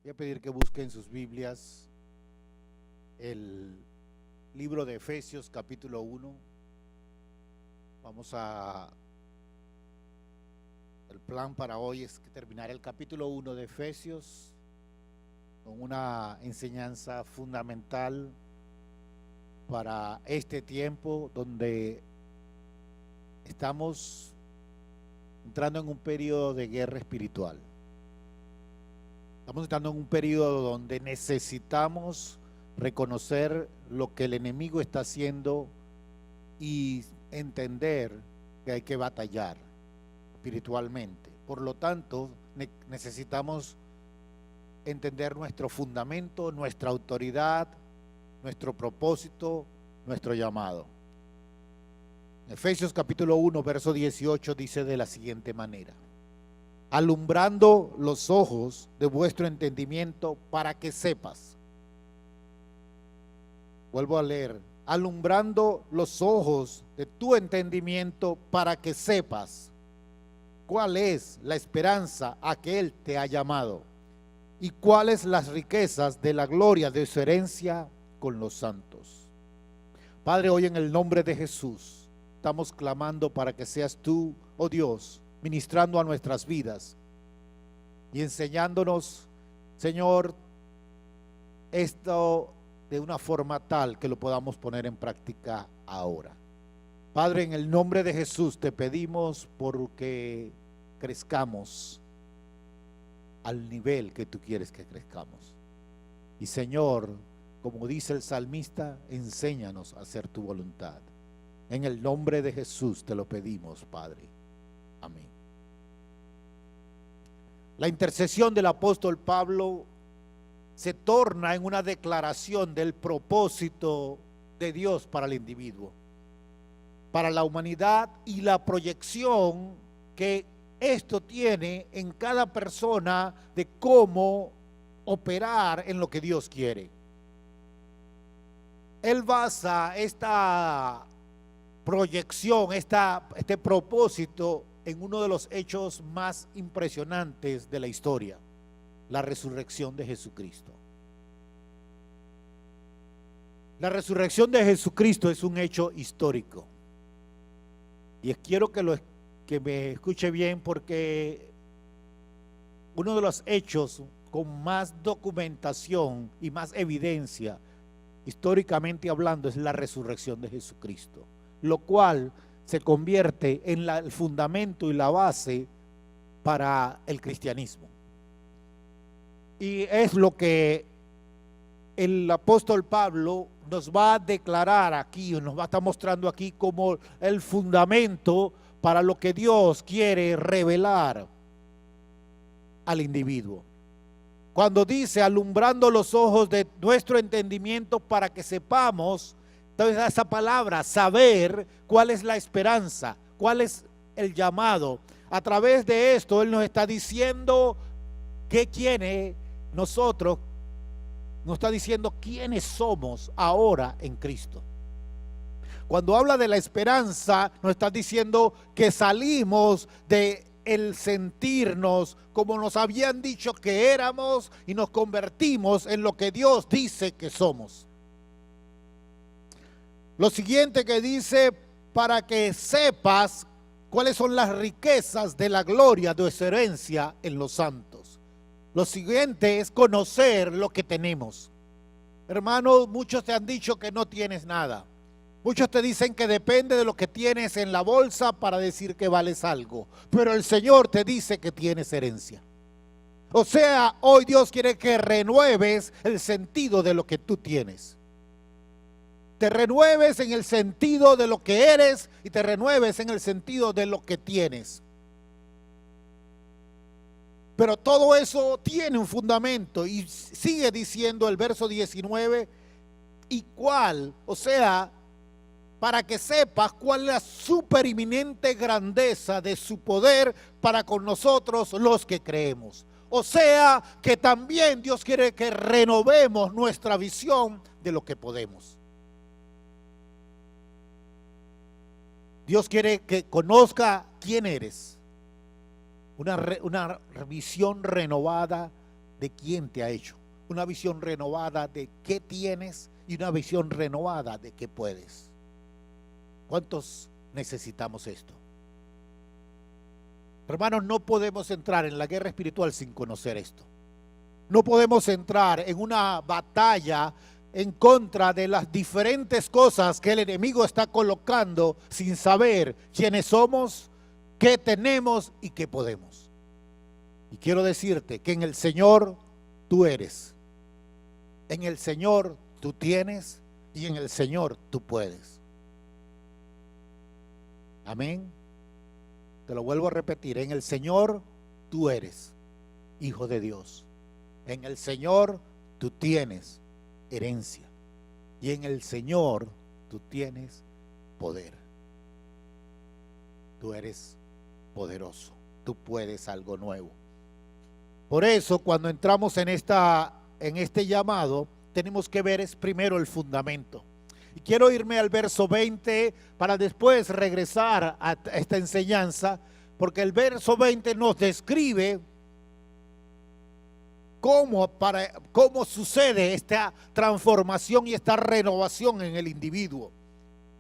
Voy a pedir que busquen sus Biblias el libro de Efesios capítulo 1. El plan para hoy es terminar el capítulo 1 de Efesios con una enseñanza fundamental para este tiempo donde estamos entrando en un periodo de guerra espiritual. Estamos entrando en un periodo donde necesitamos reconocer lo que el enemigo está haciendo y entender que hay que batallar espiritualmente. Por lo tanto, necesitamos entender nuestro fundamento, nuestra autoridad, nuestro propósito, nuestro llamado. Efesios capítulo 1, verso 18 dice de la siguiente manera: alumbrando los ojos de vuestro entendimiento para que sepas. Vuelvo a leer: alumbrando los ojos de tu entendimiento para que sepas cuál es la esperanza a que Él te ha llamado y cuáles las riquezas de la gloria de su herencia con los santos. Padre, hoy en el nombre de Jesús estamos clamando para que seas tú, oh Dios, ministrando a nuestras vidas y enseñándonos, Señor, esto de una forma tal que lo podamos poner en práctica ahora. Padre, en el nombre de Jesús te pedimos porque crezcamos al nivel que tú quieres que crezcamos. Y Señor, como dice el salmista, enséñanos a hacer tu voluntad. En el nombre de Jesús te lo pedimos, Padre. Amén. La intercesión del apóstol Pablo se torna en una declaración del propósito de Dios para el individuo, para la humanidad, y la proyección que esto tiene en cada persona de cómo operar en lo que Dios quiere. Él basa esta proyección, este propósito en uno de los hechos más impresionantes de la historia: la resurrección de Jesucristo. La resurrección de Jesucristo es un hecho histórico. Y quiero que me escuche bien, porque uno de los hechos con más documentación y más evidencia, históricamente hablando, es la resurrección de Jesucristo, lo cual se convierte en el fundamento y la base para el cristianismo. Y es lo que el apóstol Pablo nos va a declarar aquí, nos va a estar mostrando aquí como el fundamento para lo que Dios quiere revelar al individuo. Cuando dice alumbrando los ojos de nuestro entendimiento para que sepamos, entonces esa palabra saber cuál es la esperanza, cuál es el llamado. A través de esto Él nos está diciendo qué quiere nosotros, nos está diciendo quiénes somos ahora en Cristo. Cuando habla de la esperanza, nos está diciendo que salimos de el sentirnos como nos habían dicho que éramos y nos convertimos en lo que Dios dice que somos. Lo siguiente que dice: para que sepas cuáles son las riquezas de la gloria de su herencia en los santos. Lo siguiente es conocer lo que tenemos. Hermanos, muchos te han dicho que no tienes nada. Muchos te dicen que depende de lo que tienes en la bolsa para decir que vales algo. Pero el Señor te dice que tienes herencia. O sea, hoy Dios quiere que renueves el sentido de lo que tú tienes. Te renueves en el sentido de lo que eres y te renueves en el sentido de lo que tienes. Pero todo eso tiene un fundamento, y sigue diciendo el verso 19, y cuál, o sea, para que sepas cuál es la supereminente grandeza de su poder para con nosotros los que creemos. O sea, que también Dios quiere que renovemos nuestra visión de lo que podemos. Dios quiere que conozca quién eres. Una visión renovada de quién te ha hecho, una visión renovada de qué tienes y una visión renovada de qué puedes. ¿Cuántos necesitamos esto? Hermanos, no podemos entrar en la guerra espiritual sin conocer esto. No podemos entrar en una batalla en contra de las diferentes cosas que el enemigo está colocando sin saber quiénes somos, qué tenemos y qué podemos. Y quiero decirte que en el Señor tú eres, en el Señor tú tienes y en el Señor tú puedes. Amén. Te lo vuelvo a repetir, en el Señor tú eres hijo de Dios. En el Señor tú tienes herencia. Y en el Señor tú tienes poder. Tú eres poderoso. Tú puedes algo nuevo. Por eso, cuando entramos en este llamado, tenemos que ver primero el fundamento. Y quiero irme al verso 20 para después regresar a esta enseñanza, porque el verso 20 nos describe cómo sucede esta transformación y esta renovación en el individuo.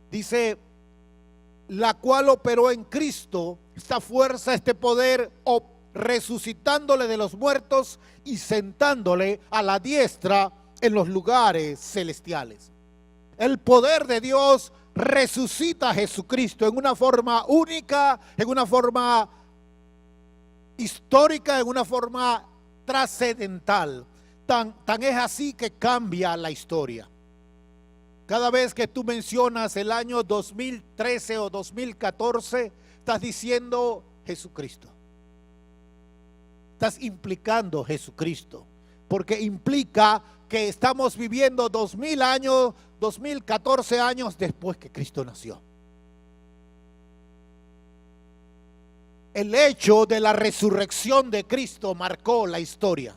Dice, la cual operó en Cristo esta fuerza, este poder, resucitándole de los muertos y sentándole a la diestra en los lugares celestiales. El poder de Dios resucita a Jesucristo en una forma única, en una forma histórica, en una forma trascendental. Tan es así que cambia la historia. Cada vez que tú mencionas el año 2013 o 2014, estás diciendo Jesucristo. Estás implicando Jesucristo, porque implica que estamos viviendo 2014 años después que Cristo nació. El hecho de la resurrección de Cristo marcó la historia.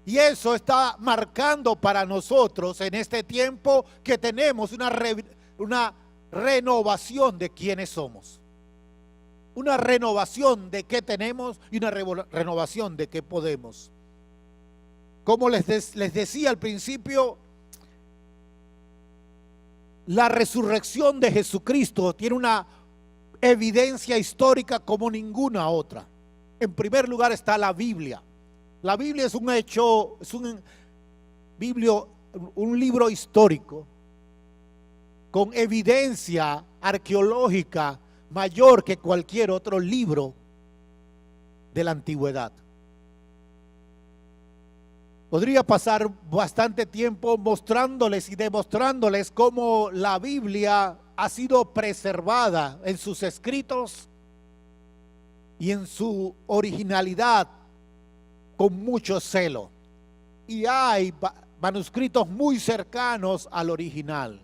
Y eso está marcando para nosotros en este tiempo que tenemos una renovación de quiénes somos. Una renovación de qué tenemos y una renovación de qué podemos. Como les decía al principio, la resurrección de Jesucristo tiene una evidencia histórica como ninguna otra. En primer lugar está la Biblia. La Biblia es un hecho, es un libro histórico con evidencia arqueológica mayor que cualquier otro libro de la antigüedad. Podría pasar bastante tiempo mostrándoles y demostrándoles cómo la Biblia ha sido preservada en sus escritos y en su originalidad con mucho celo. Y hay manuscritos muy cercanos al original.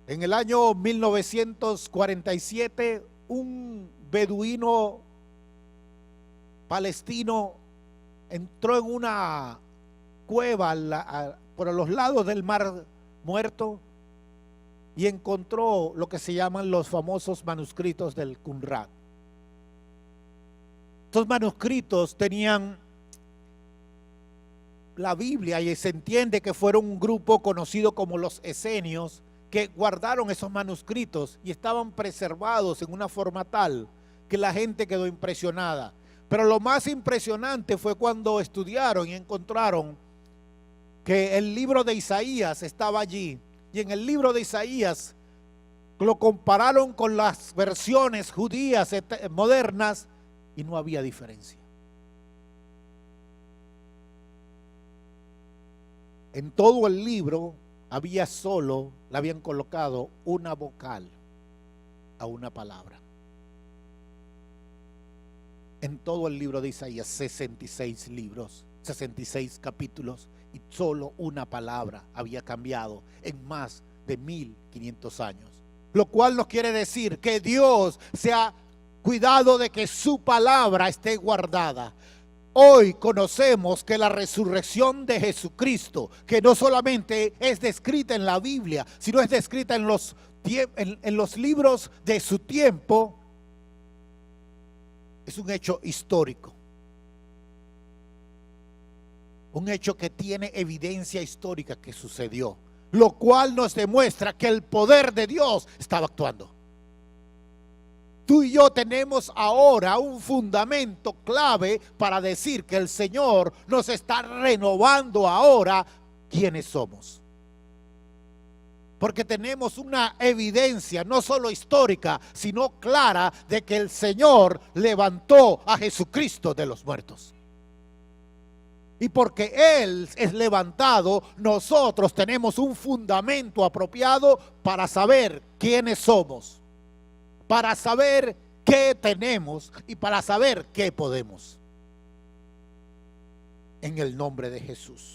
En el año 1947, un beduino palestino entró en una cueva por los lados del Mar Muerto y encontró lo que se llaman los famosos manuscritos del Qumran. Estos manuscritos tenían la Biblia y se entiende que fueron un grupo conocido como los esenios que guardaron esos manuscritos y estaban preservados en una forma tal que la gente quedó impresionada. Pero lo más impresionante fue cuando estudiaron y encontraron que el libro de Isaías estaba allí. Y en el libro de Isaías lo compararon con las versiones judías modernas y no había diferencia. En todo el libro le habían colocado una vocal a una palabra. En todo el libro de Isaías, 66 libros, 66 capítulos, y solo una palabra había cambiado en más de 1500 años. Lo cual nos quiere decir que Dios se ha cuidado de que su palabra esté guardada. Hoy conocemos que la resurrección de Jesucristo, que no solamente es descrita en la Biblia, sino es descrita en los libros de su tiempo, es un hecho histórico. Un hecho que tiene evidencia histórica que sucedió, lo cual nos demuestra que el poder de Dios estaba actuando. Tú y yo tenemos ahora un fundamento clave para decir que el Señor nos está renovando ahora quiénes somos. Porque tenemos una evidencia no solo histórica, sino clara de que el Señor levantó a Jesucristo de los muertos. Y porque Él es levantado, nosotros tenemos un fundamento apropiado para saber quiénes somos, para saber qué tenemos y para saber qué podemos. En el nombre de Jesús.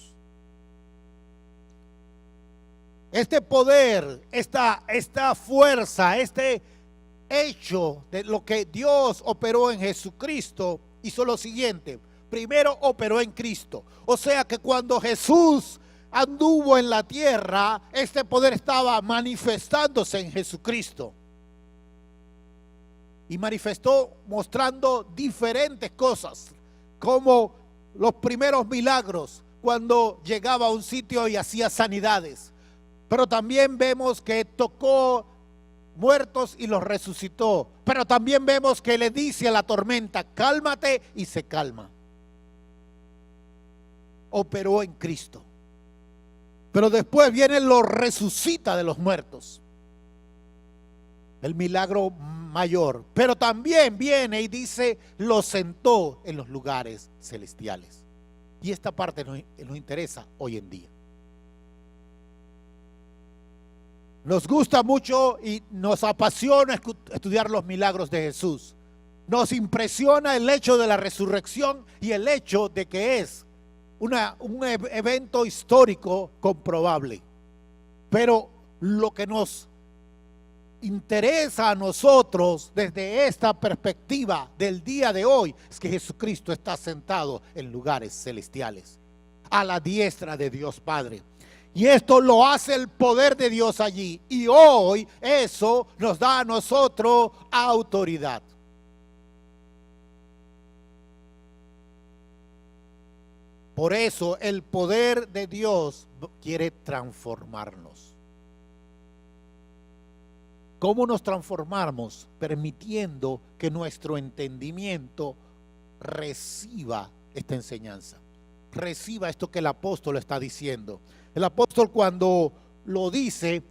Este poder, esta fuerza, este hecho de lo que Dios operó en Jesucristo hizo lo siguiente. Primero operó en Cristo. O sea que cuando Jesús anduvo en la tierra, este poder estaba manifestándose en Jesucristo. Y manifestó mostrando diferentes cosas, como los primeros milagros, cuando llegaba a un sitio y hacía sanidades. Pero también vemos que tocó muertos y los resucitó. Pero también vemos que le dice a la tormenta, cálmate, y se calma. Operó en Cristo. Pero después viene, lo resucita de los muertos. El milagro mayor. Pero también viene y dice, lo sentó en los lugares celestiales. Y esta parte nos interesa hoy en día. Nos gusta mucho y nos apasiona estudiar los milagros de Jesús. Nos impresiona el hecho de la resurrección y el hecho de que es un evento histórico comprobable. Pero lo que nos interesa a nosotros desde esta perspectiva del día de hoy es que Jesucristo está sentado en lugares celestiales, a la diestra de Dios Padre. Y esto lo hace el poder de Dios allí. Y hoy eso nos da a nosotros autoridad. Por eso el poder de Dios quiere transformarnos. ¿Cómo nos transformamos? Permitiendo que nuestro entendimiento reciba esta enseñanza. Reciba esto que el apóstol está diciendo. El apóstol, cuando lo dice,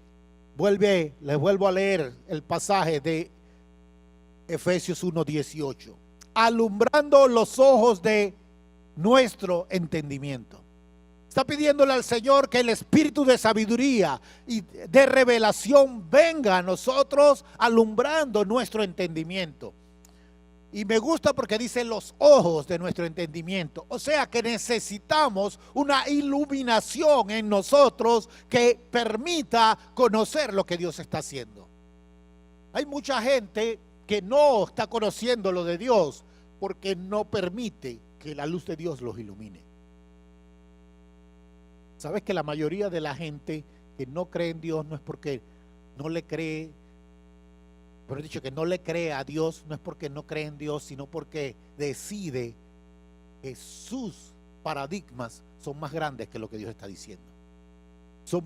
les vuelvo a leer el pasaje de Efesios 1:18. Alumbrando los ojos de nuestro entendimiento. Está pidiéndole al Señor que el espíritu de sabiduría y de revelación venga a nosotros, alumbrando nuestro entendimiento. Y me gusta porque dice los ojos de nuestro entendimiento. O sea que necesitamos una iluminación en nosotros que permita conocer lo que Dios está haciendo. Hay mucha gente que no está conociendo lo de Dios porque no permite que la luz de Dios los ilumine. ¿Sabes que la mayoría de la gente que no cree en Dios no es porque no le cree? Pero he dicho que no le cree a Dios, no es porque no cree en Dios, sino porque decide que sus paradigmas son más grandes que lo que Dios está diciendo. Son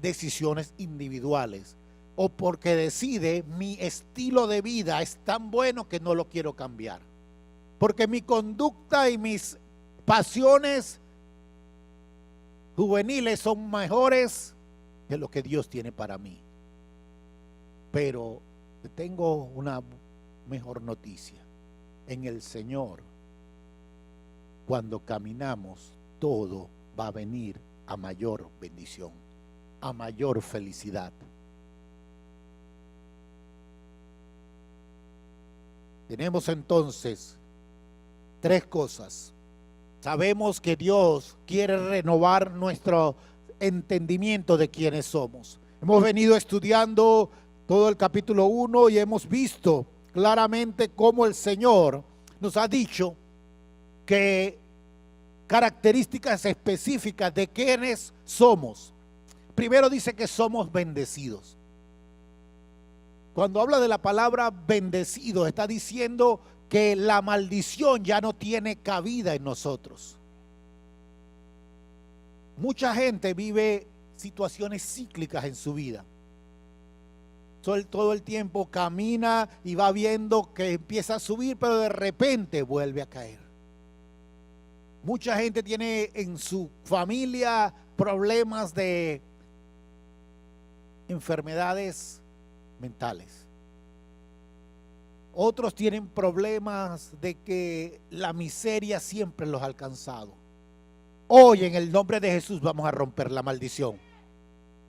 decisiones individuales. O porque decide, mi estilo de vida es tan bueno que no lo quiero cambiar. Porque mi conducta y mis pasiones juveniles son mejores que lo que Dios tiene para mí. Pero tengo una mejor noticia. En el Señor, cuando caminamos, todo va a venir a mayor bendición, a mayor felicidad. Tenemos entonces tres cosas. Sabemos que Dios quiere renovar nuestro entendimiento de quiénes somos. Hemos venido estudiando todo el capítulo 1 y hemos visto claramente cómo el Señor nos ha dicho que características específicas de quiénes somos. Primero dice que somos bendecidos. Cuando habla de la palabra bendecido, está diciendo que la maldición ya no tiene cabida en nosotros. Mucha gente vive situaciones cíclicas en su vida. Todo el tiempo camina y va viendo que empieza a subir, pero de repente vuelve a caer. Mucha gente tiene en su familia problemas de enfermedades mentales. Otros tienen problemas de que la miseria siempre los ha alcanzado. Hoy en el nombre de Jesús vamos a romper la maldición.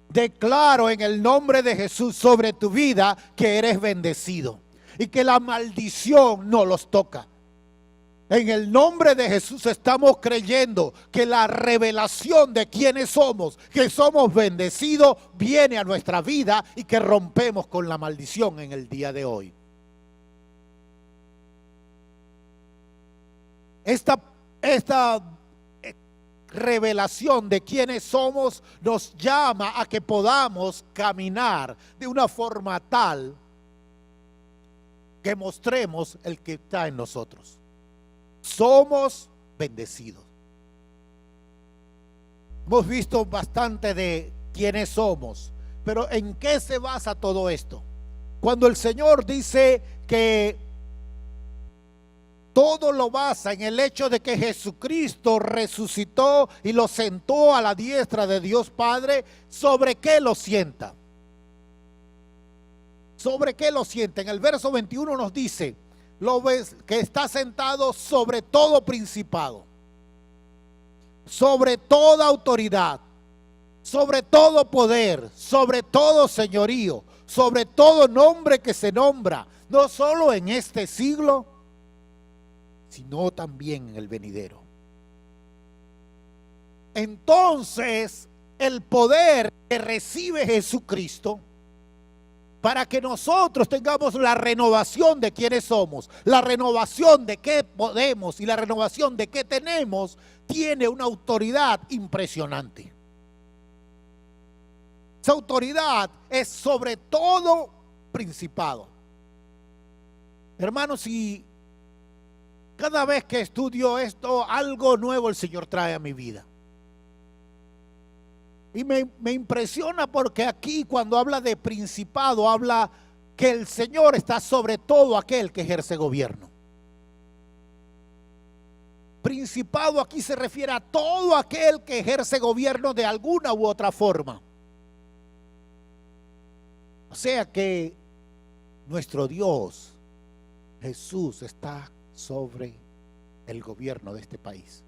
Declaro en el nombre de Jesús sobre tu vida que eres bendecido y que la maldición no los toca. En el nombre de Jesús estamos creyendo que la revelación de quiénes somos, que somos bendecidos, viene a nuestra vida y que rompemos con la maldición en el día de hoy. Esta revelación de quiénes somos nos llama a que podamos caminar de una forma tal que mostremos el que está en nosotros. Somos bendecidos. Hemos visto bastante de quiénes somos, pero ¿en qué se basa todo esto? Cuando el Señor dice que todo lo basa en el hecho de que Jesucristo resucitó y lo sentó a la diestra de Dios Padre, ¿sobre qué lo sienta? ¿Sobre qué lo sienta? En el verso 21 nos dice: lo ves que está sentado sobre todo principado, sobre toda autoridad, sobre todo poder, sobre todo señorío, sobre todo nombre que se nombra, no solo en este siglo, sino también en el venidero. Entonces, el poder que recibe Jesucristo para que nosotros tengamos la renovación de quiénes somos, la renovación de qué podemos y la renovación de qué tenemos, tiene una autoridad impresionante. Esa autoridad es sobre todo principado. Hermanos, si cada vez que estudio esto, algo nuevo el Señor trae a mi vida. Y me impresiona porque aquí cuando habla de principado, habla que el Señor está sobre todo aquel que ejerce gobierno. Principado aquí se refiere a todo aquel que ejerce gobierno de alguna u otra forma. O sea que nuestro Dios, Jesús, está sobre el gobierno de este país.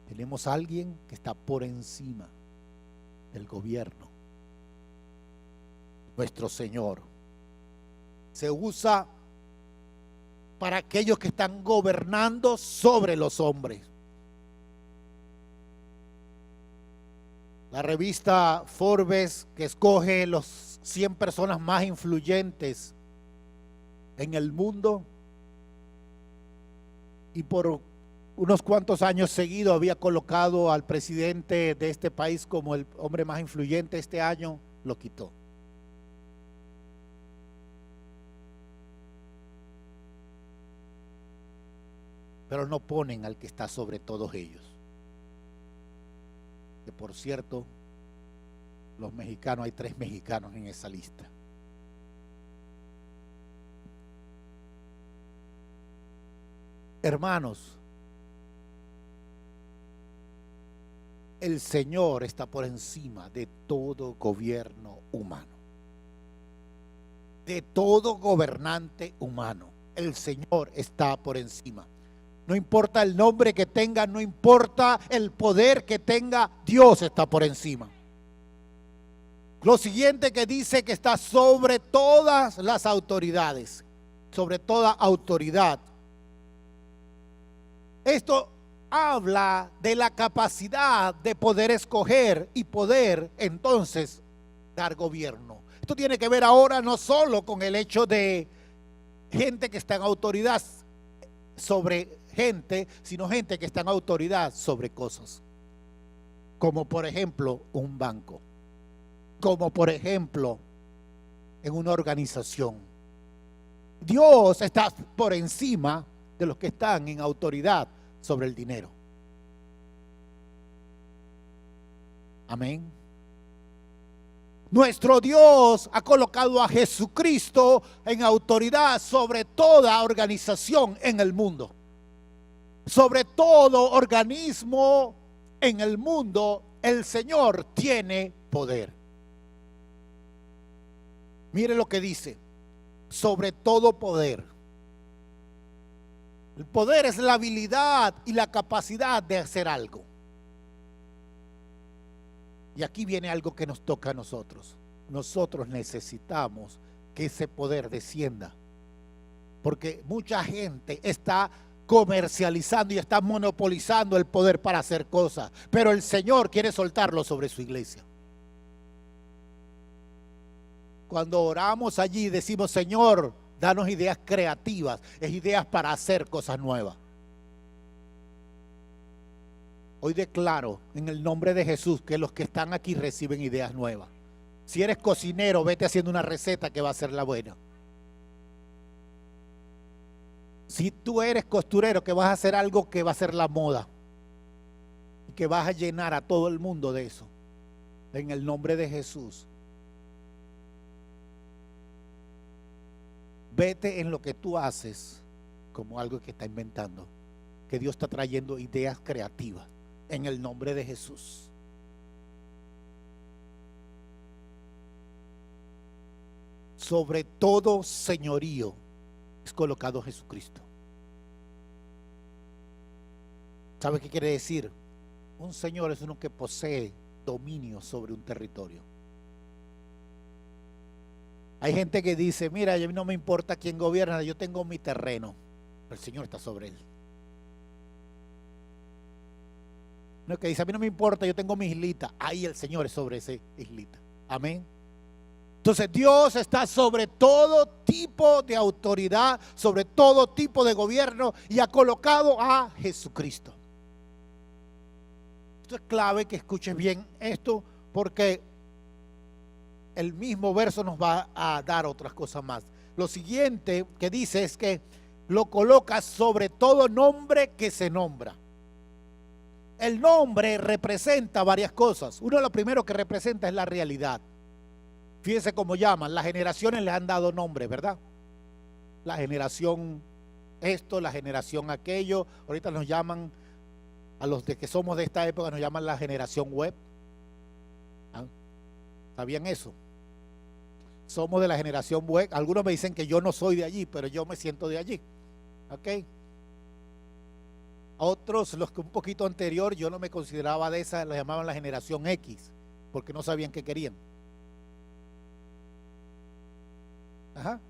Tenemos a alguien que está por encima del gobierno. Nuestro Señor se usa para aquellos que están gobernando sobre los hombres. La revista Forbes, que escoge los 100 personas más influyentes en el mundo, y por unos cuantos años seguidos había colocado al presidente de este país como el hombre más influyente. Este año lo quitó. Pero no ponen al que está sobre todos ellos. Que por cierto, los mexicanos, hay 3 mexicanos en esa lista. Hermanos, el Señor está por encima de todo gobierno humano, de todo gobernante humano. El Señor está por encima. No importa el nombre que tenga, no importa el poder que tenga, Dios está por encima. Lo siguiente que dice que está sobre todas las autoridades, sobre toda autoridad. Esto habla de la capacidad de poder escoger y poder entonces dar gobierno. Esto tiene que ver ahora no solo con el hecho de gente que está en autoridad sobre gente, sino gente que está en autoridad sobre cosas. Como por ejemplo un banco, como por ejemplo en una organización. Dios está por encima de los que están en autoridad sobre el dinero. Amén. Nuestro Dios ha colocado a Jesucristo en autoridad sobre toda organización en el mundo. Sobre todo organismo en el mundo, el Señor tiene poder. Mire lo que dice, sobre todo poder. El poder es la habilidad y la capacidad de hacer algo. Y aquí viene algo que nos toca a nosotros. Nosotros necesitamos que ese poder descienda. Porque mucha gente está comercializando y está monopolizando el poder para hacer cosas. Pero el Señor quiere soltarlo sobre su iglesia. Cuando oramos allí decimos, Señor, danos ideas creativas, es ideas para hacer cosas nuevas. Hoy declaro en el nombre de Jesús que los que están aquí reciben ideas nuevas. Si eres cocinero, vete haciendo una receta que va a ser la buena. Si tú eres costurero, que vas a hacer algo que va a ser la moda. Y que vas a llenar a todo el mundo de eso. En el nombre de Jesús. Vete en lo que tú haces como algo que está inventando. Que Dios está trayendo ideas creativas. En el nombre de Jesús. Sobre todo señorío es colocado Jesucristo. ¿Sabe qué quiere decir? Un señor es uno que posee dominio sobre un territorio. Hay gente que dice, mira, a mí no me importa quién gobierna, yo tengo mi terreno. El Señor está sobre él. No, que dice, a mí no me importa, yo tengo mi islita. Ahí el Señor es sobre esa islita. Amén. Entonces Dios está sobre todo tipo de autoridad, sobre todo tipo de gobierno y ha colocado a Jesucristo. Esto es clave que escuches bien esto porque el mismo verso nos va a dar otras cosas más. Lo siguiente que dice es que lo coloca sobre todo nombre que se nombra. El nombre representa varias cosas. Uno de lo primero que representa es la realidad. Fíjense cómo llaman. Las generaciones les han dado nombre, ¿verdad? La generación esto, la generación aquello. Ahorita nos llaman, a los de que somos de esta época, nos llaman la generación web. ¿Ah? ¿Sabían eso? Somos de la generación web. Algunos me dicen que yo no soy de allí, pero yo me siento de allí. ¿Ok? Otros, los que un poquito anterior, yo no me consideraba de esa, la llamaban la generación X, porque no sabían qué querían. Ajá.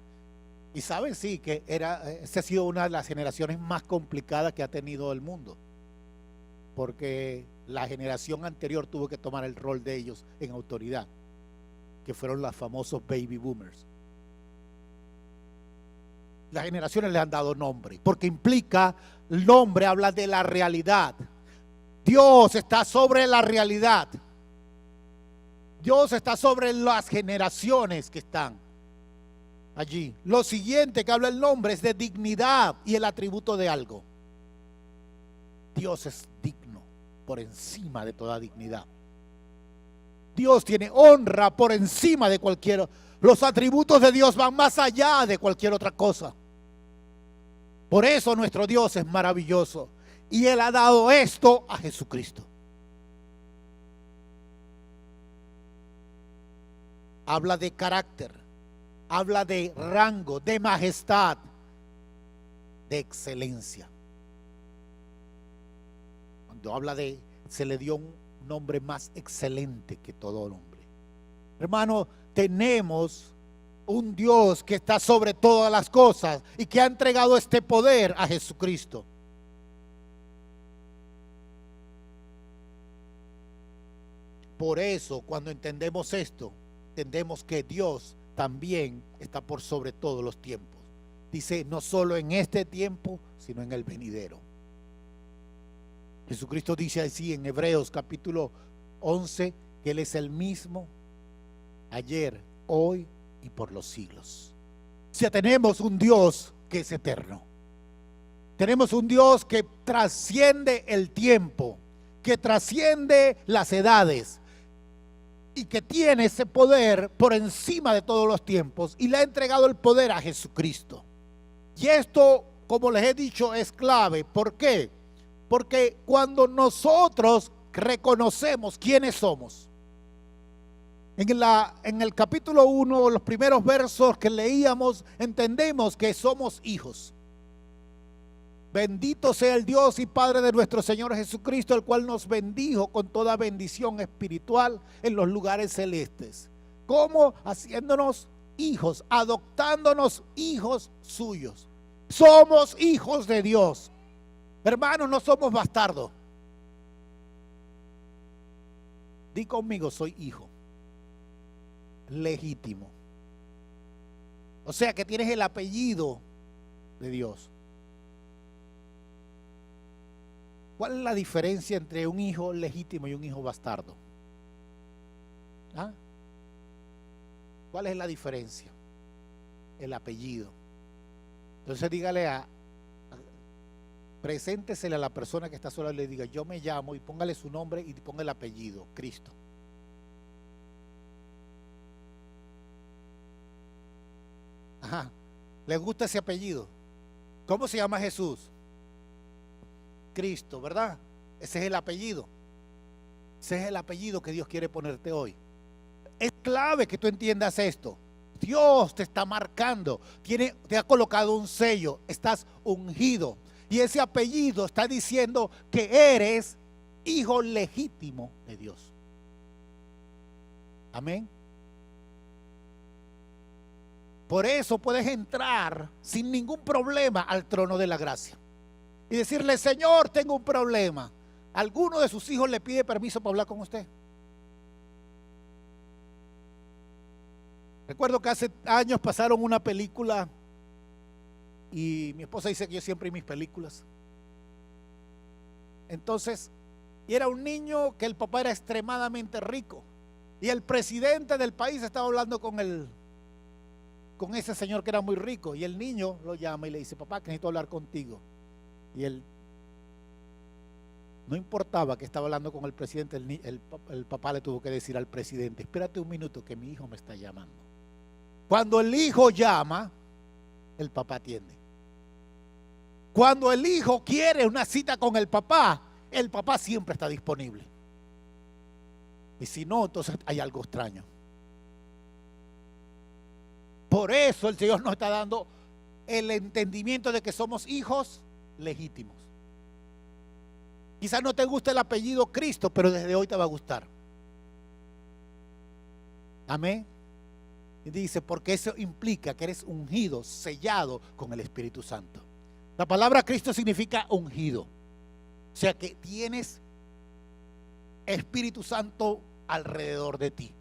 Y saben, sí, que esa ha sido una de las generaciones más complicadas que ha tenido el mundo, porque la generación anterior tuvo que tomar el rol de ellos en autoridad, que fueron los famosos baby boomers. Las generaciones le han dado nombre, porque implica, el nombre habla de la realidad. Dios está sobre la realidad. Dios está sobre las generaciones que están allí. Lo siguiente que habla el nombre es de dignidad y el atributo de algo. Dios es digno por encima de toda dignidad. Dios tiene honra por encima de cualquier. Los atributos de Dios van más allá de cualquier otra cosa. Por eso nuestro Dios es maravilloso. Y Él ha dado esto a Jesucristo. Habla de carácter, habla de rango, de majestad, de excelencia. Cuando habla de, se le dio un nombre más excelente que todo nombre. Hermano, tenemos un Dios que está sobre todas las cosas y que ha entregado este poder a Jesucristo. Por eso, cuando entendemos esto, entendemos que Dios también está por sobre todos los tiempos. Dice, no solo en este tiempo, sino en el venidero. Jesucristo dice así en Hebreos capítulo 11, que Él es el mismo ayer, hoy y por los siglos. O sea, tenemos un Dios que es eterno. Tenemos un Dios que trasciende el tiempo, que trasciende las edades, y que tiene ese poder por encima de todos los tiempos y le ha entregado el poder a Jesucristo. Y esto, como les he dicho, es clave. ¿Por qué? Porque cuando nosotros reconocemos quiénes somos, en el capítulo 1, los primeros versos que leíamos, entendemos que somos hijos. Bendito sea el Dios y Padre de nuestro Señor Jesucristo, el cual nos bendijo con toda bendición espiritual en los lugares celestes. ¿Cómo? Haciéndonos hijos, adoptándonos hijos suyos. Somos hijos de Dios. Hermanos, no somos bastardos. Di conmigo, soy hijo legítimo. O sea que tienes el apellido de Dios. ¿Cuál es la diferencia entre un hijo legítimo y un hijo bastardo? ¿Ah? ¿Cuál es la diferencia? El apellido. Entonces dígale preséntesele a la persona que está sola y le diga, yo me llamo, y póngale su nombre y ponga el apellido, Cristo. Ajá. ¿Les gusta ese apellido? ¿Cómo se llama Jesús? Cristo, ¿verdad? Ese es el apellido. Ese es el apellido que Dios quiere ponerte hoy. Es clave que tú entiendas esto. Dios te está marcando, te ha colocado un sello, estás ungido. Y ese apellido está diciendo que eres hijo legítimo de Dios. Amén. Por eso puedes entrar sin ningún problema al trono de la gracia y decirle, Señor, tengo un problema. ¿Alguno de sus hijos le pide permiso para hablar con usted? Recuerdo que hace años pasaron una película y mi esposa dice que yo siempre vi mis películas. Entonces, y era un niño que el papá era extremadamente rico y el presidente del país estaba hablando con ese señor que era muy rico, y el niño lo llama y le dice, papá, que necesito hablar contigo. Y él, no importaba que estaba hablando con el presidente, el papá le tuvo que decir al presidente, espérate un minuto que mi hijo me está llamando. Cuando el hijo llama, el papá atiende. Cuando el hijo quiere una cita con el papá siempre está disponible. Y si no, entonces hay algo extraño. Por eso el Señor nos está dando el entendimiento de que somos hijos legítimos. Quizás no te guste el apellido Cristo, pero desde hoy te va a gustar. Amén. Y dice, porque eso implica que eres ungido, sellado con el Espíritu Santo. La palabra Cristo significa ungido. O sea que tienes Espíritu Santo alrededor de ti.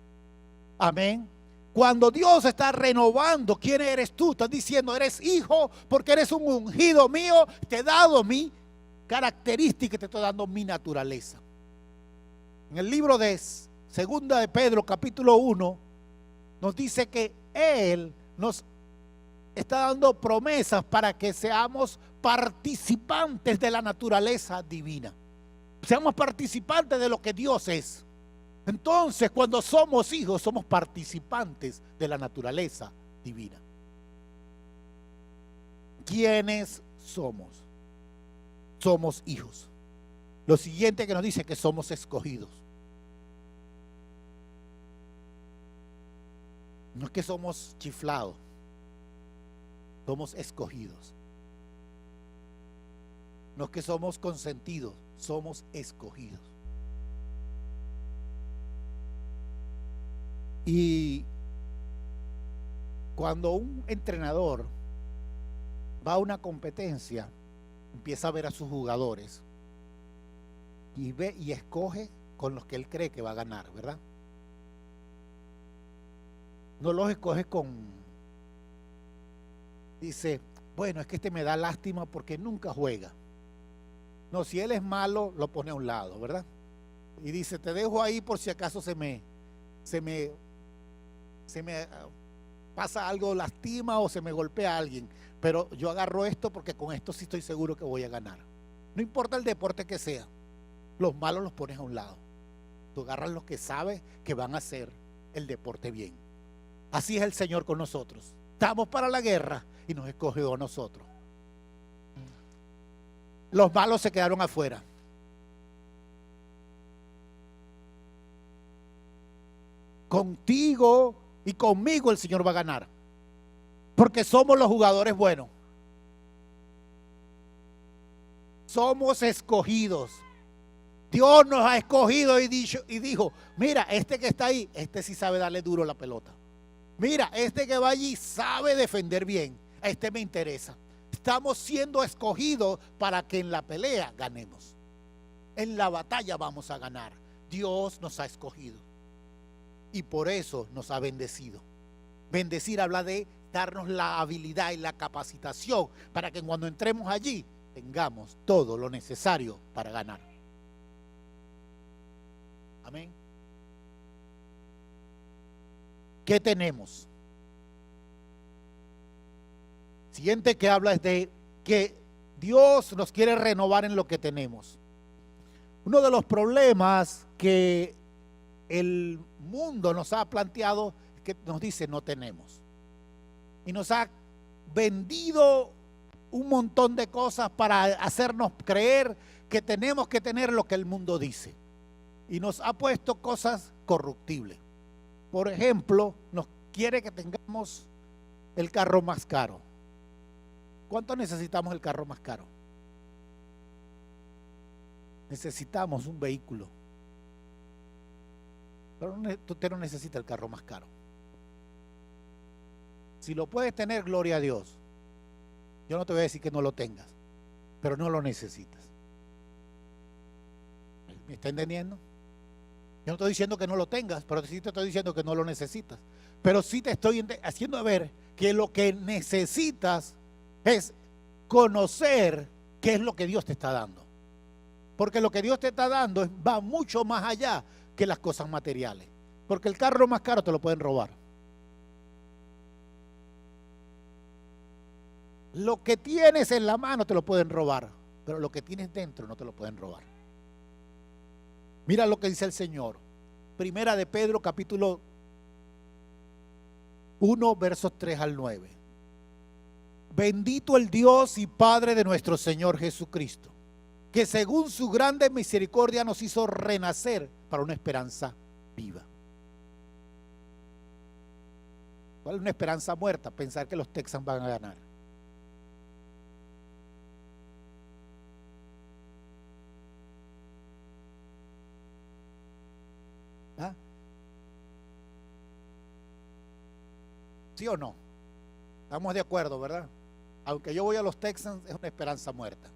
Amén. Cuando Dios está renovando quién eres tú, estás diciendo eres hijo porque eres un ungido mío, te he dado mi característica, te estoy dando mi naturaleza. En el libro de Segunda de Pedro, capítulo 1, nos dice que Él nos está dando promesas para que seamos participantes de la naturaleza divina. Seamos participantes de lo que Dios es. Entonces, cuando somos hijos, somos participantes de la naturaleza divina. ¿Quiénes somos? Somos hijos. Lo siguiente que nos dice que somos escogidos. No es que somos chiflados, somos escogidos. No es que somos consentidos, somos escogidos. Y cuando un entrenador va a una competencia, empieza a ver a sus jugadores y ve y escoge con los que él cree que va a ganar, ¿verdad? No los escoge dice, bueno, es que este me da lástima porque nunca juega. No, si él es malo, lo pone a un lado, ¿verdad? Y dice, te dejo ahí por si acaso se me pasa algo, lastima o se me golpea a alguien, pero yo agarro esto porque con esto sí estoy seguro que voy a ganar. No importa el deporte que sea, los malos los pones a un lado. Tú agarras los que sabes que van a hacer el deporte bien. Así es el Señor con nosotros. Estamos para la guerra y nos escogió a nosotros. Los malos se quedaron afuera. Contigo y conmigo el Señor va a ganar, porque somos los jugadores buenos. Somos escogidos. Dios nos ha escogido y dijo, mira, este que está ahí, este sí sabe darle duro la pelota. Mira, este que va allí sabe defender bien. A este me interesa. Estamos siendo escogidos para que en la pelea ganemos. En la batalla vamos a ganar. Dios nos ha escogido y por eso nos ha bendecido. Bendecir habla de darnos la habilidad y la capacitación para que cuando entremos allí tengamos todo lo necesario para ganar. Amén. ¿Qué tenemos? Siguiente que habla es de que Dios nos quiere renovar en lo que tenemos. Uno de los problemas que el mundo nos ha planteado es que nos dice no tenemos. Y nos ha vendido un montón de cosas para hacernos creer que tenemos que tener lo que el mundo dice. Y nos ha puesto cosas corruptibles. Por ejemplo, nos quiere que tengamos el carro más caro. ¿Cuánto necesitamos el carro más caro? Necesitamos un vehículo. Pero usted no necesita el carro más caro. Si lo puedes tener, gloria a Dios. Yo no te voy a decir que no lo tengas, pero no lo necesitas. ¿Me está entendiendo? Yo no estoy diciendo que no lo tengas, pero sí te estoy diciendo que no lo necesitas. Pero sí te estoy haciendo ver que lo que necesitas es conocer qué es lo que Dios te está dando. Porque lo que Dios te está dando va mucho más allá que las cosas materiales. Porque el carro más caro te lo pueden robar. Lo que tienes en la mano te lo pueden robar, pero lo que tienes dentro no te lo pueden robar. Mira lo que dice el Señor. Primera de Pedro, capítulo 1, versos 3 al 9. Bendito el Dios y Padre de nuestro Señor Jesucristo, que según su grande misericordia nos hizo renacer para una esperanza viva. ¿Cuál es una esperanza muerta? Pensar que los Texans van a ganar. ¿Ah? ¿Sí o no? Estamos de acuerdo, ¿verdad? Aunque yo voy a los Texans, es una esperanza muerta.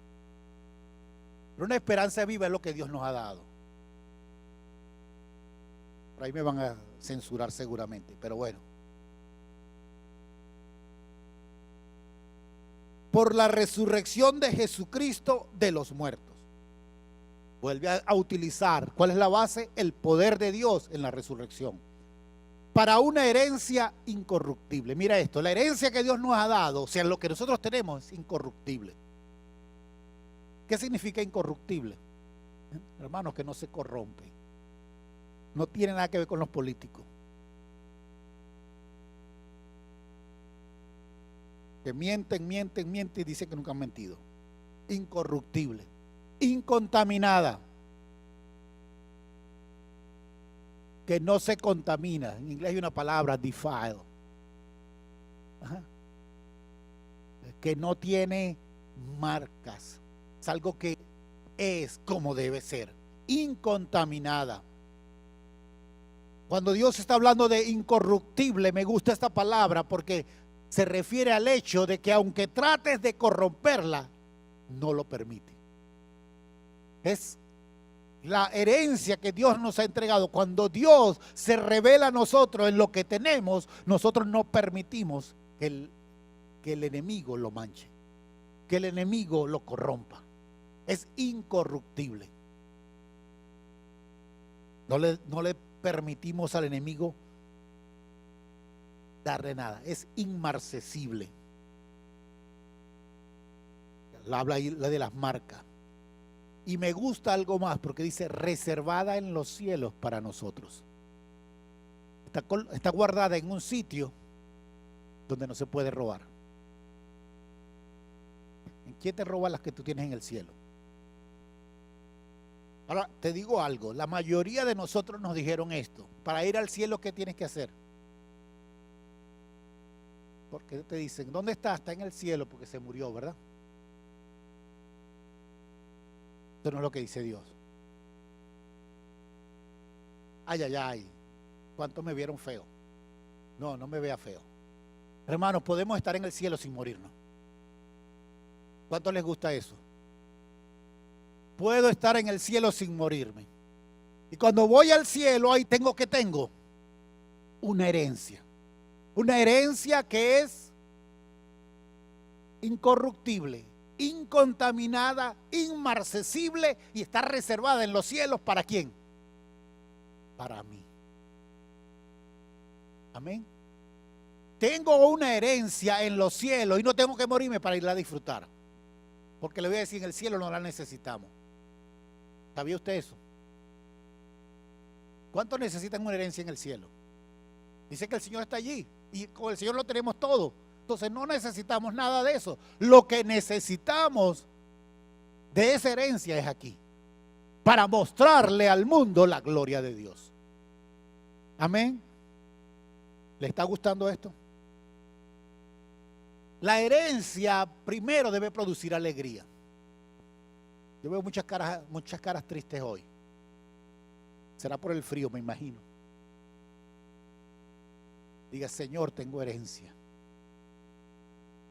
Pero una esperanza viva es lo que Dios nos ha dado. Por ahí me van a censurar seguramente, pero bueno. Por la resurrección de Jesucristo de los muertos. Vuelve a utilizar, ¿cuál es la base? El poder de Dios en la resurrección. Para una herencia incorruptible. Mira esto, la herencia que Dios nos ha dado, o sea, lo que nosotros tenemos es incorruptible. ¿Qué significa incorruptible? Hermanos, que no se corrompe. No tiene nada que ver con los políticos. Que mienten y dicen que nunca han mentido. Incorruptible. Incontaminada. Que no se contamina. En inglés hay una palabra, defile. Ajá. Que no tiene marcas. Es algo que es como debe ser. Incontaminada. Cuando Dios está hablando de incorruptible, me gusta esta palabra porque se refiere al hecho de que aunque trates de corromperla, no lo permite. Es la herencia que Dios nos ha entregado. Cuando Dios se revela a nosotros en lo que tenemos, nosotros no permitimos que el enemigo lo manche, que el enemigo lo corrompa. Es incorruptible. No le permitimos al enemigo darle nada. Es inmarcesible. Habla ahí de las marcas. Y me gusta algo más porque dice reservada en los cielos para nosotros. Está guardada en un sitio donde no se puede robar. ¿En quién te roban las que tú tienes en el cielo? Ahora, te digo algo, la mayoría de nosotros nos dijeron esto: para ir al cielo, ¿qué tienes que hacer? Porque te dicen, ¿dónde está? Está en el cielo porque se murió, ¿verdad? Esto no es lo que dice Dios. Ay, ay, ay, ¿cuántos me vieron feo? No, no me vea feo. Hermanos, podemos estar en el cielo sin morirnos. ¿Cuántos les gusta eso? Puedo estar en el cielo sin morirme. Y cuando voy al cielo, ahí tengo una herencia. Una herencia que es incorruptible, incontaminada, inmarcesible y está reservada en los cielos. ¿Para quién? Para mí. Amén. Tengo una herencia en los cielos y no tengo que morirme para irla a disfrutar. Porque le voy a decir, en el cielo no la necesitamos. ¿Sabía usted eso? ¿Cuántos necesitan una herencia en el cielo? Dice que el Señor está allí y con el Señor lo tenemos todo. Entonces no necesitamos nada de eso. Lo que necesitamos de esa herencia es aquí, para mostrarle al mundo la gloria de Dios. Amén. ¿Le está gustando esto? La herencia primero debe producir alegría. Yo veo muchas caras tristes hoy. Será por el frío, me imagino. Diga, Señor, tengo herencia.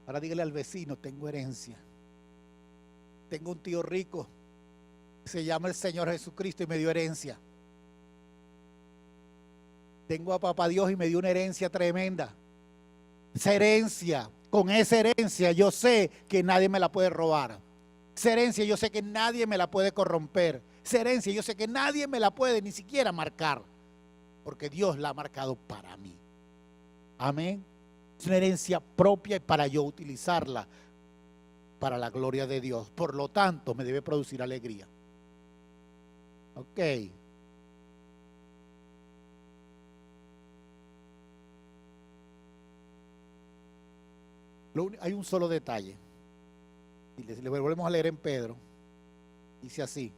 Ahora dígale al vecino, tengo herencia. Tengo un tío rico, se llama el Señor Jesucristo y me dio herencia. Tengo a Papá Dios y me dio una herencia tremenda. Esa herencia, con esa herencia yo sé que nadie me la puede robar. Esa herencia yo sé que nadie me la puede corromper. Esa herencia yo sé que nadie me la puede ni siquiera marcar, porque Dios la ha marcado para mí. Amén. Es una herencia propia y para yo utilizarla para la gloria de Dios. Por lo tanto, me debe producir alegría. Ok. Hay un solo detalle. Y le volvemos a leer en Pedro. Dice así: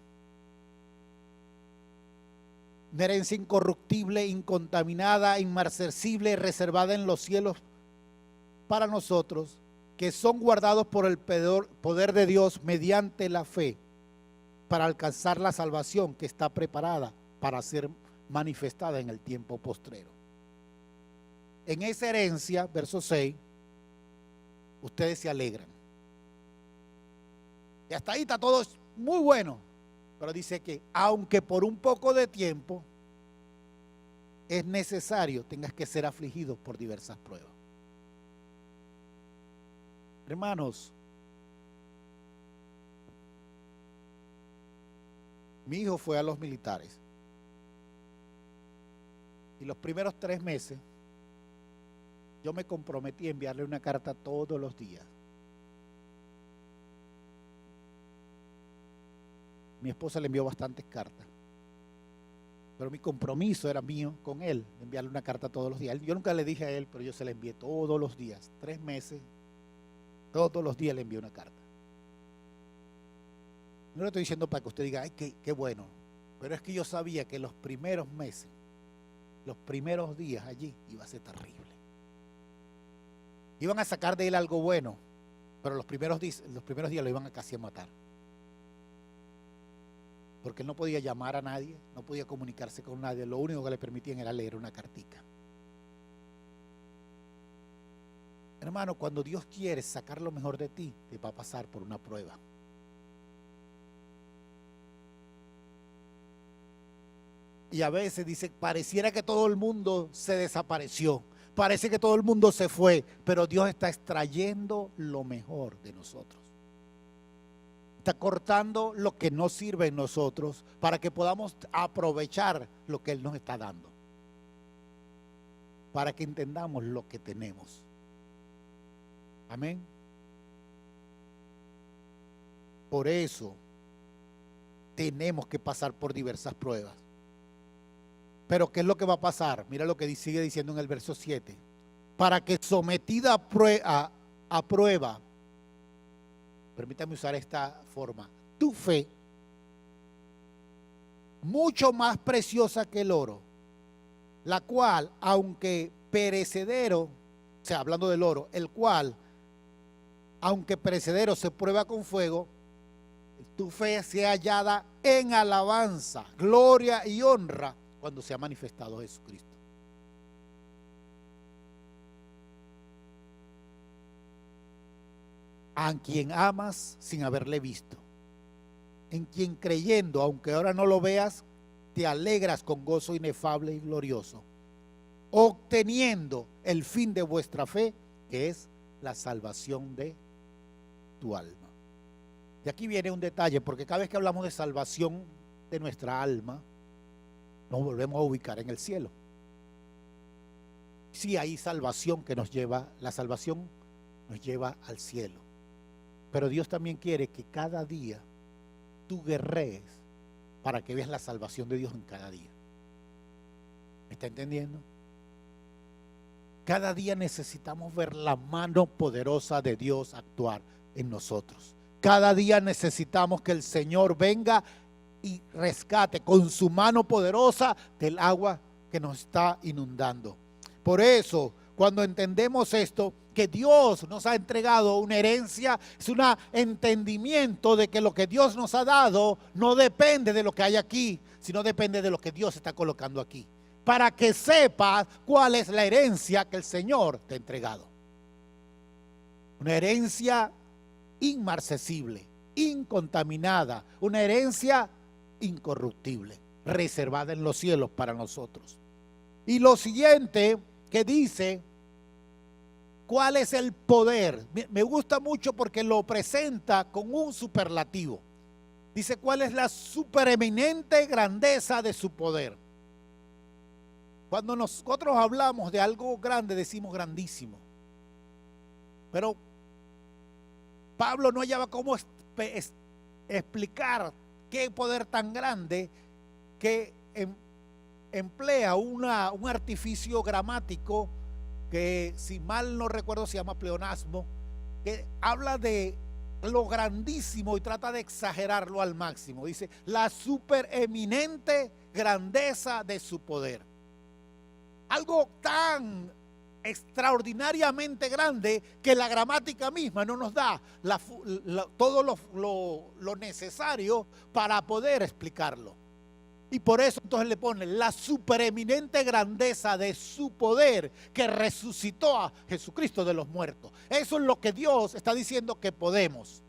una herencia incorruptible, incontaminada, inmarcesible, reservada en los cielos para nosotros, que son guardados por el poder de Dios mediante la fe, para alcanzar la salvación que está preparada para ser manifestada en el tiempo postrero. En esa herencia, verso 6, ustedes se alegran. Y hasta ahí está todo muy bueno. Pero dice que aunque por un poco de tiempo es necesario, tengas que ser afligido por diversas pruebas. Hermanos, mi hijo fue a los militares y los primeros 3 meses yo me comprometí a enviarle una carta todos los días. Mi esposa le envió bastantes cartas, pero mi compromiso era mío con él, enviarle una carta todos los días. Yo nunca le dije a él, pero yo se la envié todos los días, 3 meses, todos los días le envié una carta. No le estoy diciendo para que usted diga, ay, qué bueno, pero es que yo sabía que los primeros meses, los primeros días allí iba a ser terrible. Iban a sacar de él algo bueno, pero los primeros días lo iban a casi a matar. Porque él no podía llamar a nadie, no podía comunicarse con nadie, lo único que le permitían era leer una cartica. Hermano, cuando Dios quiere sacar lo mejor de ti, te va a pasar por una prueba. Y a veces dice, pareciera que todo el mundo se desapareció, parece que todo el mundo se fue, pero Dios está extrayendo lo mejor de nosotros. Está cortando lo que no sirve en nosotros para que podamos aprovechar lo que Él nos está dando. Para que entendamos lo que tenemos. Amén. Por eso, tenemos que pasar por diversas pruebas. Pero ¿qué es lo que va a pasar? Mira lo que sigue diciendo en el verso 7. Para que sometida a prueba, permítame usar esta forma, tu fe, mucho más preciosa que el oro, la cual, aunque perecedero, o sea, hablando del oro, el cual, aunque perecedero se prueba con fuego, tu fe sea hallada en alabanza, gloria y honra cuando se ha manifestado Jesucristo. A quien amas sin haberle visto, en quien creyendo, aunque ahora no lo veas, te alegras con gozo inefable y glorioso, obteniendo el fin de vuestra fe, que es la salvación de tu alma. Y aquí viene un detalle, porque cada vez que hablamos de salvación de nuestra alma, nos volvemos a ubicar en el cielo. Sí, hay salvación que nos lleva, la salvación nos lleva al cielo. Pero Dios también quiere que cada día tú guerrees para que veas la salvación de Dios en cada día. ¿Me está entendiendo? Cada día necesitamos ver la mano poderosa de Dios actuar en nosotros. Cada día necesitamos que el Señor venga y rescate con su mano poderosa del agua que nos está inundando. Por eso, cuando entendemos esto, que Dios nos ha entregado una herencia, es un entendimiento de que lo que Dios nos ha dado no depende de lo que hay aquí, sino depende de lo que Dios está colocando aquí. Para que sepas cuál es la herencia que el Señor te ha entregado. Una herencia inmarcesible, incontaminada, una herencia incorruptible, reservada en los cielos para nosotros. Y lo siguiente que dice, ¿cuál es el poder? Me gusta mucho porque lo presenta con un superlativo. Dice, ¿cuál es la supereminente grandeza de su poder? Cuando nosotros hablamos de algo grande, decimos grandísimo. Pero Pablo no hallaba cómo explicar qué poder tan grande que emplea un artificio gramático que, si mal no recuerdo, se llama pleonasmo, que habla de lo grandísimo y trata de exagerarlo al máximo. Dice, la supereminente grandeza de su poder. Algo tan extraordinariamente grande que la gramática misma no nos da todo lo necesario para poder explicarlo. Y por eso entonces le pone la supereminente grandeza de su poder que resucitó a Jesucristo de los muertos. Eso es lo que Dios está diciendo que podemos.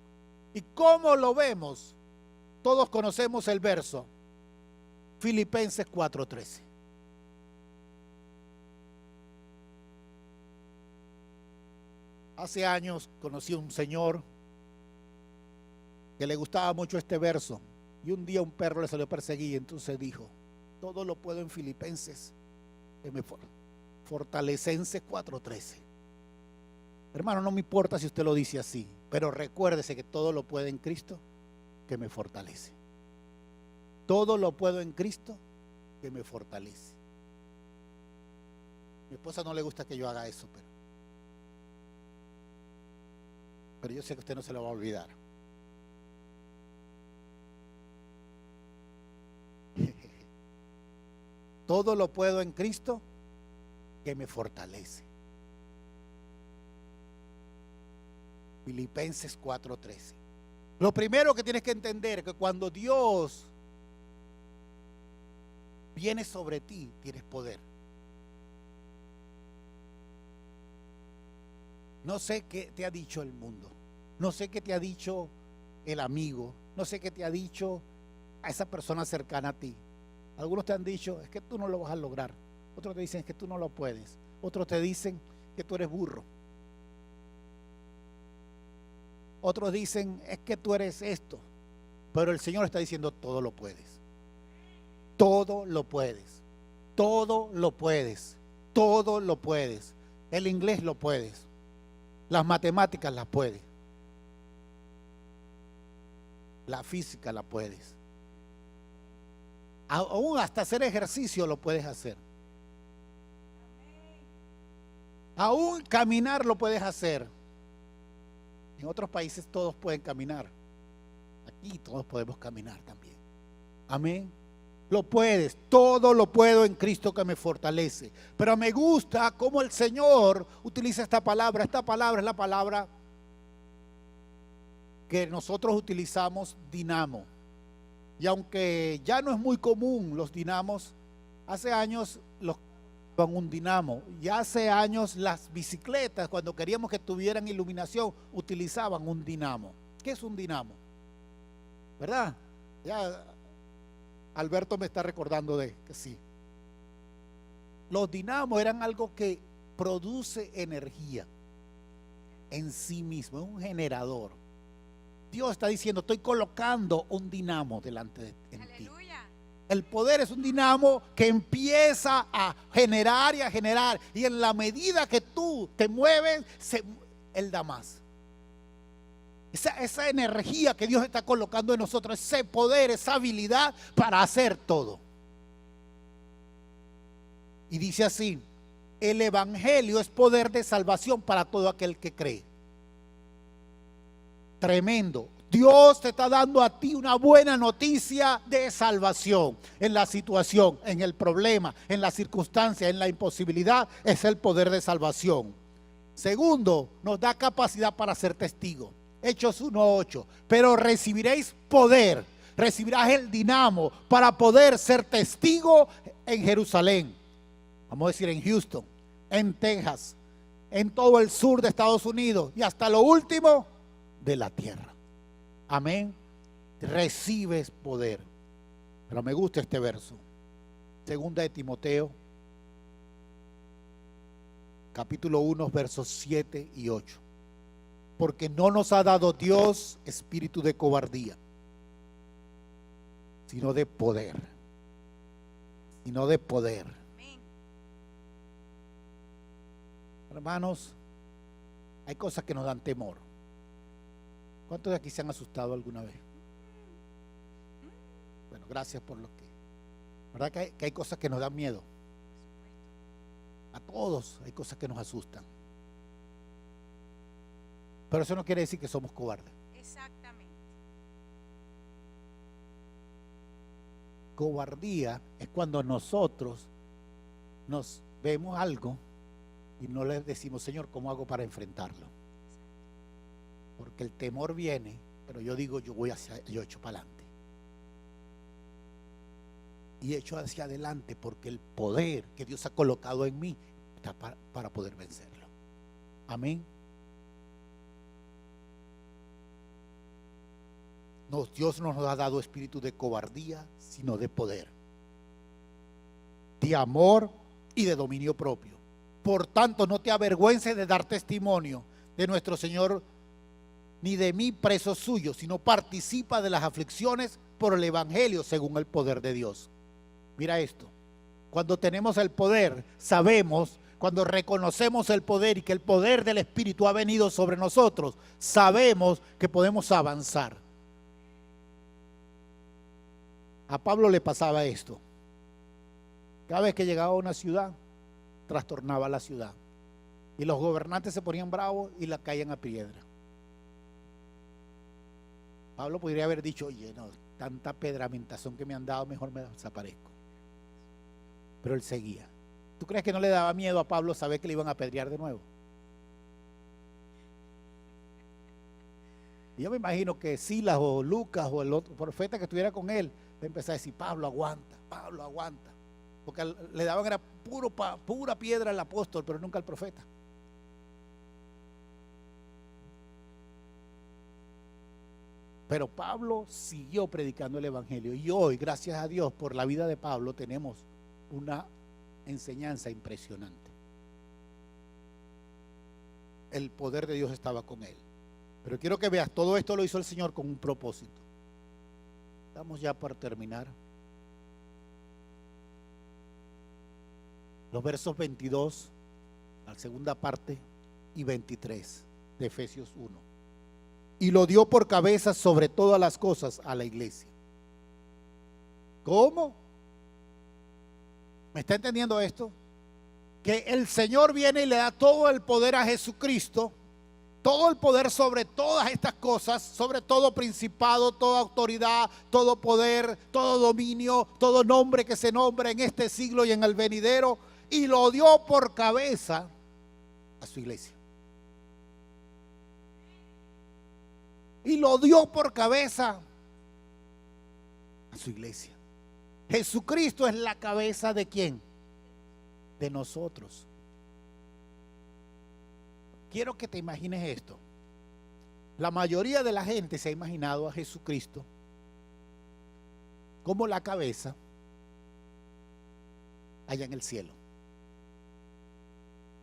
¿Y cómo lo vemos? Todos conocemos el verso, Filipenses 4:13. Hace años conocí a un señor que le gustaba mucho este verso. Y un día un perro le salió a perseguir, entonces dijo, todo lo puedo en Filipenses, Fortalecenses 4:13. Hermano, no me importa si usted lo dice así, pero recuérdese que todo lo puedo en Cristo que me fortalece. Todo lo puedo en Cristo que me fortalece. Mi esposa no le gusta que yo haga eso, pero yo sé que usted no se lo va a olvidar. Todo lo puedo en Cristo que me fortalece. Filipenses 4:13. Lo primero que tienes que entender es que cuando Dios viene sobre ti, tienes poder. No sé qué te ha dicho el mundo, no sé qué te ha dicho el amigo, no sé qué te ha dicho a esa persona cercana a ti. Algunos te han dicho, es que tú no lo vas a lograr. Otros te dicen, es que tú no lo puedes. Otros te dicen que tú eres burro. Otros dicen, es que tú eres esto. Pero el Señor está diciendo, todo lo puedes. Todo lo puedes. Todo lo puedes. Todo lo puedes. El inglés lo puedes. Las matemáticas las puedes. La física la puedes. Aún hasta hacer ejercicio lo puedes hacer. Aún caminar lo puedes hacer. En otros países todos pueden caminar. Aquí todos podemos caminar también. Amén. Lo puedes, todo lo puedo en Cristo que me fortalece. Pero me gusta cómo el Señor utiliza esta palabra. Esta palabra es la palabra que nosotros utilizamos, dinamo. Y aunque ya no es muy común los dinamos, hace años los con un dinamo. Y hace años las bicicletas, cuando queríamos que tuvieran iluminación, utilizaban un dinamo. ¿Qué es un dinamo? ¿Verdad? Ya Alberto me está recordando de que sí. Los dinamos eran algo que produce energía en sí mismo, es un generador. Dios está diciendo, estoy colocando un dinamo delante de ti. El poder es un dinamo que empieza a generar y a generar. Y en la medida que tú te mueves, Él da más. Esa energía que Dios está colocando en nosotros, ese poder, esa habilidad para hacer todo. Y dice así, el evangelio es poder de salvación para todo aquel que cree. Tremendo. Dios te está dando a ti una buena noticia de salvación en la situación, en el problema, en la circunstancia, en la imposibilidad. Es el poder de salvación. Segundo, nos da capacidad para ser testigos. Hechos 1:8. Pero recibiréis poder, recibirás el dinamo para poder ser testigo en Jerusalén. Vamos a decir en Houston, en Texas, en todo el sur de Estados Unidos y hasta lo último de la tierra. Amén. Recibes poder. Pero me gusta este verso. Segunda de Timoteo, capítulo 1, versos 7 y 8. Porque no nos ha dado Dios espíritu de cobardía, sino de poder. Sino de poder. Hermanos, hay cosas que nos dan temor. ¿Cuántos de aquí se han asustado alguna vez? Bueno, gracias por lo que... ¿Verdad que hay cosas que nos dan miedo? A todos hay cosas que nos asustan. Pero eso no quiere decir que somos cobardes. Exactamente. Cobardía es cuando nosotros nos vemos algo y no le decimos, Señor, ¿cómo hago para enfrentarlo? Porque el temor viene, pero yo digo, yo echo para adelante. Y echo hacia adelante porque el poder que Dios ha colocado en mí está para poder vencerlo. Amén. Dios no nos ha dado espíritu de cobardía, sino de poder, de amor y de dominio propio. Por tanto, no te avergüences de dar testimonio de nuestro Señor, ni de mí preso suyo, sino participa de las aflicciones por el evangelio según el poder de Dios. Mira esto, cuando tenemos el poder, sabemos, cuando reconocemos el poder y que el poder del Espíritu ha venido sobre nosotros, sabemos que podemos avanzar. A Pablo le pasaba esto. Cada vez que llegaba a una ciudad, trastornaba la ciudad. Y los gobernantes se ponían bravos y la caían a piedra. Pablo podría haber dicho, oye, no, tanta pedramentación que me han dado, mejor me desaparezco. Pero él seguía. ¿Tú crees que no le daba miedo a Pablo saber que le iban a apedrear de nuevo? Y yo me imagino que Silas o Lucas o el otro profeta que estuviera con él, le empezó a decir, Pablo aguanta, Pablo aguanta. Porque le daban era pura piedra al apóstol, pero nunca al profeta. Pero Pablo siguió predicando el evangelio. Y hoy, gracias a Dios, por la vida de Pablo, tenemos una enseñanza impresionante. El poder de Dios estaba con él. Pero quiero que veas, todo esto lo hizo el Señor con un propósito. Estamos ya por terminar. Los versos 22, la segunda parte, y 23 de Efesios 1. Y lo dio por cabeza sobre todas las cosas a la iglesia. ¿Cómo? ¿Me está entendiendo esto? Que el Señor viene y le da todo el poder a Jesucristo, todo el poder sobre todas estas cosas, sobre todo principado, toda autoridad, todo poder, todo dominio, todo nombre que se nombra en este siglo y en el venidero, y lo dio por cabeza a su iglesia. Y lo dio por cabeza a su iglesia. Jesucristo es la cabeza ¿de quién? De nosotros. Quiero que te imagines esto. La mayoría de la gente se ha imaginado a Jesucristo como la cabeza allá en el cielo.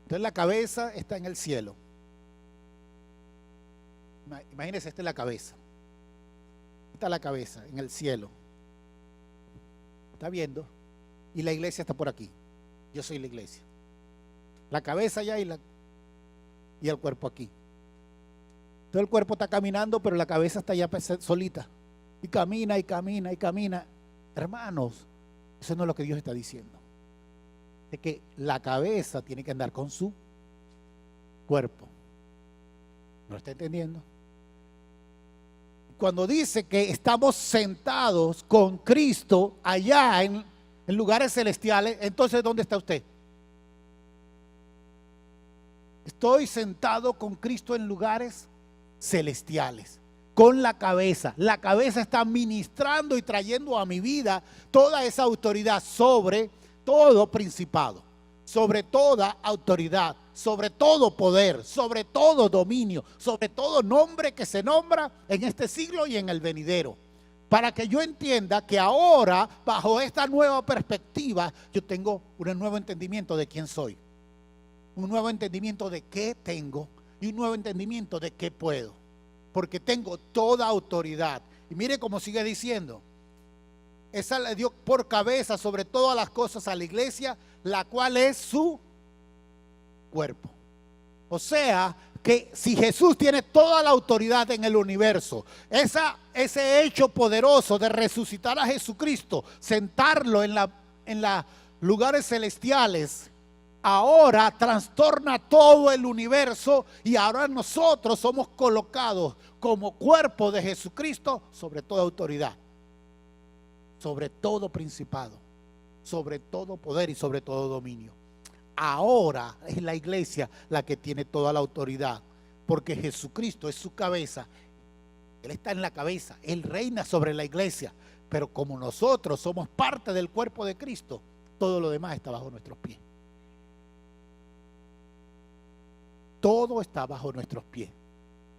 Entonces la cabeza está en el cielo. Imagínense, esta es la cabeza. Esta es la cabeza en el cielo. ¿Está viendo? Y la iglesia está por aquí. Yo soy la iglesia. La cabeza allá y el cuerpo aquí. Todo el cuerpo está caminando, pero la cabeza está allá solita. Y camina y camina y camina. Hermanos, eso no es lo que Dios está diciendo. De que la cabeza tiene que andar con su cuerpo. ¿No lo está entendiendo? Cuando dice que estamos sentados con Cristo allá en lugares celestiales, entonces ¿dónde está usted? Estoy sentado con Cristo en lugares celestiales, con la cabeza. La cabeza está ministrando y trayendo a mi vida toda esa autoridad sobre todo principado, sobre toda autoridad, sobre todo poder, sobre todo dominio, sobre todo nombre que se nombra en este siglo y en el venidero. Para que yo entienda que ahora, bajo esta nueva perspectiva, yo tengo un nuevo entendimiento de quién soy, un nuevo entendimiento de qué tengo y un nuevo entendimiento de qué puedo, porque tengo toda autoridad. Y mire cómo sigue diciendo: esa le dio por cabeza sobre todas las cosas a la iglesia, la cual es su cuerpo. O sea, que si Jesús tiene toda la autoridad en el universo, ese hecho poderoso de resucitar a Jesucristo, sentarlo en los lugares celestiales, ahora trastorna todo el universo, y ahora nosotros somos colocados como cuerpo de Jesucristo sobre toda autoridad, sobre todo principado, sobre todo poder y sobre todo dominio. Ahora es la iglesia la que tiene toda la autoridad, porque Jesucristo es su cabeza. Él está en la cabeza, Él reina sobre la iglesia, pero como nosotros somos parte del cuerpo de Cristo, todo lo demás está bajo nuestros pies. Todo está bajo nuestros pies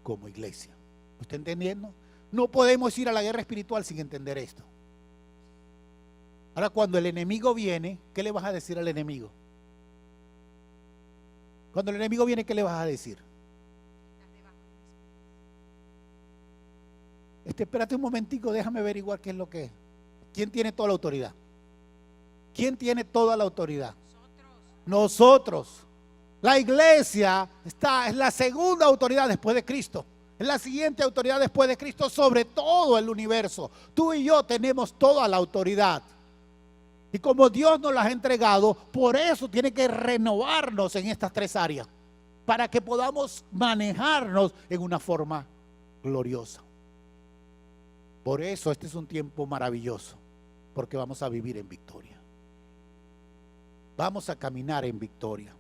como iglesia. ¿Lo está entendiendo? No podemos ir a la guerra espiritual sin entender esto. Ahora, cuando el enemigo viene, ¿qué le vas a decir al enemigo? Cuando el enemigo viene, ¿qué le vas a decir? Espérate un momentico, déjame averiguar qué es lo que es. ¿Quién tiene toda la autoridad? ¿Quién tiene toda la autoridad? Nosotros. La iglesia es la segunda autoridad después de Cristo. Es la siguiente autoridad después de Cristo sobre todo el universo. Tú y yo tenemos toda la autoridad. Y como Dios nos las ha entregado, por eso tiene que renovarnos en estas tres áreas, para que podamos manejarnos en una forma gloriosa. Por eso este es un tiempo maravilloso, porque vamos a vivir en victoria. Vamos a caminar en victoria.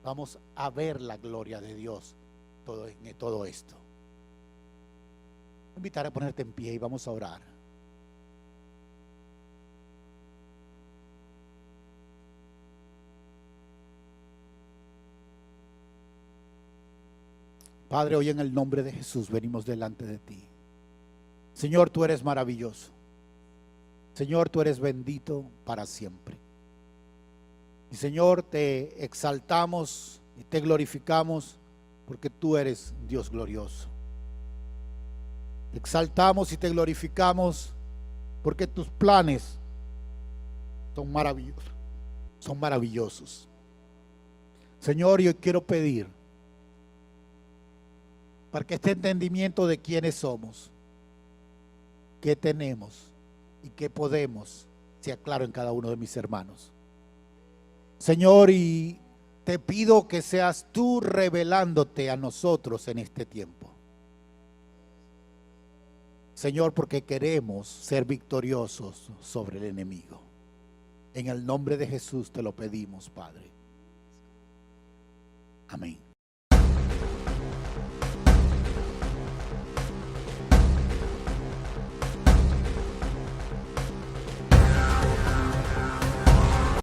Vamos a ver la gloria de Dios en todo esto. Voy a invitar a ponerte en pie y vamos a orar. Padre, hoy en el nombre de Jesús venimos delante de ti. Señor, tú eres maravilloso. Señor, tú eres bendito para siempre. Y Señor, te exaltamos y te glorificamos porque tú eres Dios glorioso. Te exaltamos y te glorificamos porque tus planes son maravillosos. Son maravillosos. Señor, yo quiero pedir para que este entendimiento de quiénes somos, qué tenemos y qué podemos sea claro en cada uno de mis hermanos. Señor, y te pido que seas tú revelándote a nosotros en este tiempo. Señor, porque queremos ser victoriosos sobre el enemigo. En el nombre de Jesús te lo pedimos, Padre. Amén.